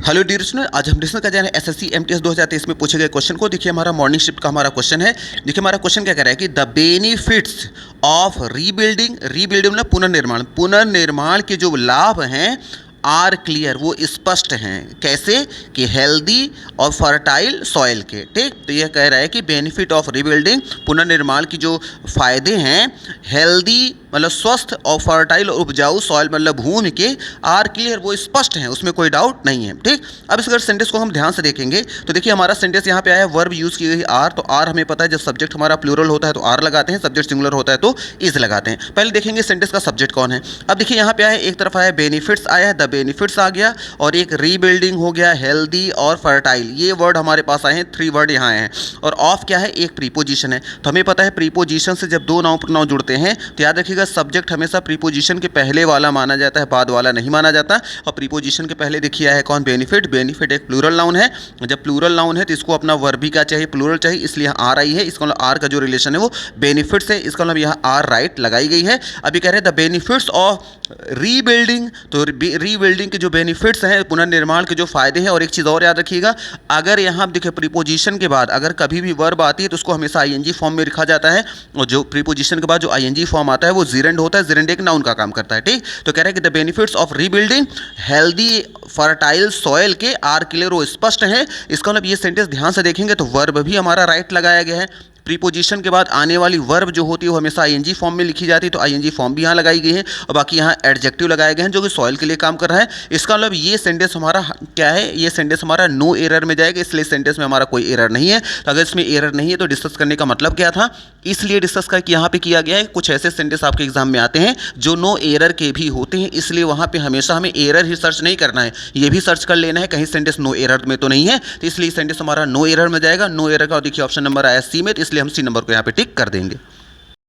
Hello dear student, आज हम discuss कर रहे हैं एसएससी एमटीएस 2023 में पूछे गए क्वेश्चन को। देखिए हमारा मॉर्निंग शिफ्ट का हमारा क्वेश्चन है। देखिए हमारा क्वेश्चन क्या कह रहा है कि द बेनिफिट्स ऑफ रीबिल्डिंग ना पुनर्निर्माण के जो लाभ हैं आर क्लियर, वो स्पष्ट हैं। कैसे कि हेल्दी और फर्टाइल सॉइल के। ठीक, तो यह कह रहा है कि बेनिफिट ऑफ रीबिल्डिंग पुनर्निर्माण की जो फायदे हैं हेल्दी मतलब स्वस्थ और फर्टाइल और उपजाऊ सॉइल मतलब भूमि के आर क्लियर, वो स्पष्ट हैं, उसमें कोई डाउट नहीं है। ठीक, अब इस अगर सेंटेंस को हम ध्यान से देखेंगे तो देखिए हमारा सेंटेंस यहाँ पे आया है, वर्ब यूज़ की गई आर। तो आर हमें पता है जब सब्जेक्ट हमारा प्लूरल होता है तो आर लगाते हैं, सब्जेक्ट सिंगुलर होता है तो इज लगाते हैं। पहले देखेंगे सेंटेंस का सब्जेक्ट कौन है। अब देखिए यहाँ पे आया एक तरफ आया बेनिफिट्स आया है, द बेनिफिट्स आ गया, और एक रीबिल्डिंग हो गया, हेल्दी और फर्टाइल, ये वर्ड हमारे पास आए हैं, 3 वर्ड यहाँ आए हैं। और ऑफ क्या है, एक प्रीपोजिशन है। तो हमें पता है प्रीपोजिशन से जब दो नाउन प्रोनाउन जुड़ते हैं तो याद रखिएगा सब्जेक्ट हमेशा प्रीपोजिशन के पहले वाला माना जाता है, बाद वाला नहीं माना जाता। और प्रीपोजिशन के पहले देखिए है कौन, बेनिफिट। बेनिफिट एक प्लूरल नाउन है, जब प्लूरल नाउन है तो इसको अपना वर्ब भी क्या चाहिए, प्लूरल चाहिए, इसलिए यहाँ आर आई है। इसका मतलब आर का जो रिलेशन है वो बेनिफिट से, इसका मतलब यहाँ आर राइट लगाई गई है। अभी कह रहे हैं द बेनिफिट्स ऑफ रीबिल्डिंग, तो रीबिल्डिंग के जो बेनिफिट्स हैं, पुनर्निर्माण के जो फायदे हैं। और एक चीज़ और याद रखिएगा, अगर यहाँ देखिए प्रीपोजिशन के बाद अगर कभी भी वर्ब आती है तो उसको हमेशा आईएनजी फॉर्म में लिखा जाता है, और जो प्रीपोजिशन के बाद जो आईएनजी फॉर्म आता है वो जीरेंड होता है, जीरेंड एक नाउन का काम करता है। ठीक, तो कह रहे हैं कि the benefits of rebuilding healthy fertile soil के आर क्लियर, वो स्पष्ट है। इसका मतलब ये सेंटेंस ध्यान से देखेंगे तो वर्ब भी हमारा राइट लगाया गया है, प्रीपोजिशन के बाद आने वाली वर्ब जो होती है वो हमेशा आईएनजी फॉर्म में लिखी जाती है, तो आईएनजी फॉर्म भी यहाँ लगाई गई है, और बाकी यहाँ एडजेक्टिव लगाए गए हैं जो कि सॉइल के लिए काम कर रहा है। इसका मतलब ये सेंटेंस हमारा क्या है, ये सेंटेंस हमारा नो एरर में जाएगा, इसलिए सेंटेंस में हमारा कोई एरर नहीं है। तो अगर इसमें एरर नहीं है तो डिस्कस करने का मतलब क्या था, इसलिए डिस्कस करके यहाँ पे किया गया है। कुछ ऐसे सेंटेंस आपके एग्जाम में आते हैं जो नो एरर के भी होते हैं, इसलिए वहाँ पे हमेशा हमें एरर ही सर्च नहीं करना है, ये भी सर्च कर लेना है कहीं सेंटेंस नो एरर में तो नहीं है। तो इसलिए सेंटेंस हमारा नो एरर में जाएगा। नो एरर का देखिए ऑप्शन नंबर आया सी में, तो इसलिए हम सी नंबर को यहाँ पे टिक कर देंगे।